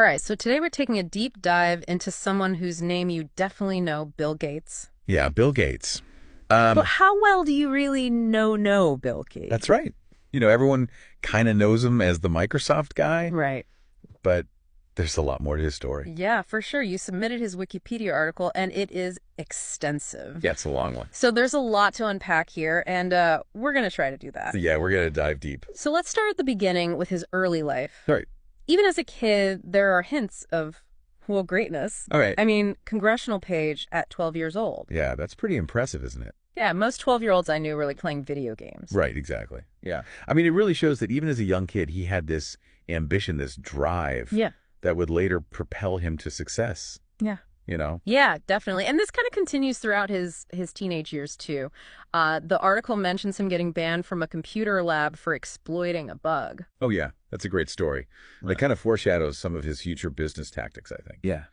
All right, so today we're taking a deep dive into someone whose name you definitely know, Bill Gates. Yeah, Bill Gates. But how well do you really know Bill Gates? That's right. Everyone kind of knows him as the Microsoft guy, Right. but there's a lot more to his story. Yeah, for sure. You submitted his Wikipedia article, and it is extensive. Yeah, it's a long one. So there's a lot to unpack here, and we're going to try to do that. So yeah, we're going to dive deep. So let's start at the beginning with his early life. All right. Even as a kid, there are hints of, well, greatness. All right. I mean, congressional page at 12 years old. Yeah, that's pretty impressive, isn't it? Yeah, most 12-year-olds I knew were like playing video games. Right, exactly. Yeah. I mean, it really shows that even as a young kid, he had this ambition, this drive Yeah. that would later propel him to success, Yeah. you know? Yeah, definitely. And this kind of continues throughout his teenage years, too. The article mentions him getting banned from a computer lab for exploiting a bug. Oh, yeah. That's a great story. It kind of foreshadows some of his future business tactics, I think. Yeah.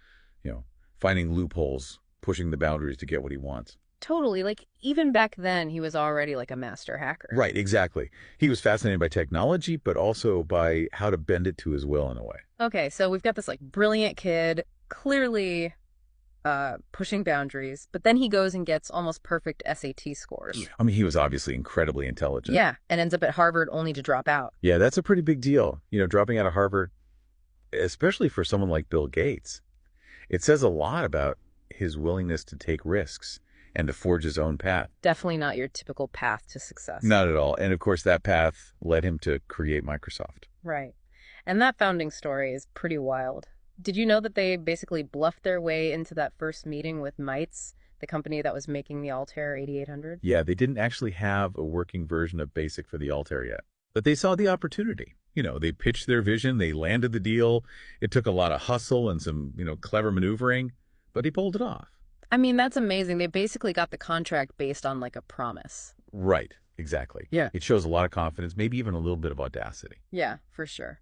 Finding loopholes, pushing the boundaries to get what he wants. Totally. Like, even back then, he was already like a master hacker. Right, exactly. He was fascinated by technology, but also by how to bend it to his will in a way. Okay, so we've got this like brilliant kid, clearly pushing boundaries, but then he goes and gets almost perfect SAT scores. I mean, he was obviously incredibly intelligent. Yeah, and ends up at Harvard only to drop out. Yeah, that's a pretty big deal. Dropping out of Harvard, especially for someone like Bill Gates. It says a lot about his willingness to take risks and to forge his own path. Definitely not your typical path to success. Not at all. And of course, that path led him to create Microsoft. Right. And that founding story is pretty wild. Did you know that they basically bluffed their way into that first meeting with Mites, the company that was making the Altair 8800? Yeah, they didn't actually have a working version of BASIC for the Altair yet, but they saw the opportunity. They pitched their vision, they landed the deal. It took a lot of hustle and some, clever maneuvering, but he pulled it off. I mean, that's amazing. They basically got the contract based on like a promise. Right, exactly. Yeah. It shows a lot of confidence, maybe even a little bit of audacity. Yeah, for sure.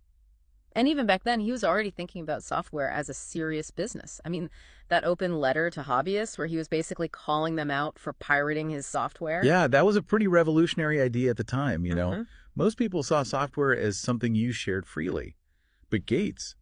And even back then, he was already thinking about software as a serious business. I mean, that open letter to hobbyists where he was basically calling them out for pirating his software. Yeah, that was a pretty revolutionary idea at the time, Mhm. Most people saw software as something you shared freely. But Gates,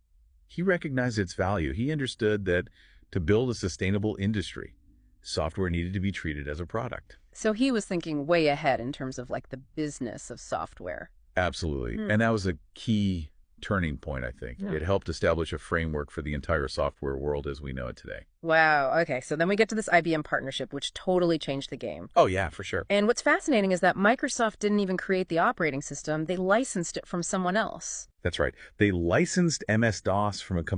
he recognized its value. He understood that to build a sustainable industry, software needed to be treated as a product. So he was thinking way ahead in terms of like the business of software. Absolutely. Hmm. And that was a key turning point, I think. Yeah. It helped establish a framework for the entire software world as we know it today. Wow. Okay. So then we get to this IBM partnership, which totally changed the game. Oh, yeah, for sure. And what's fascinating is that Microsoft didn't even create the operating system. They licensed it from someone else. That's right. They licensed MS-DOS from a company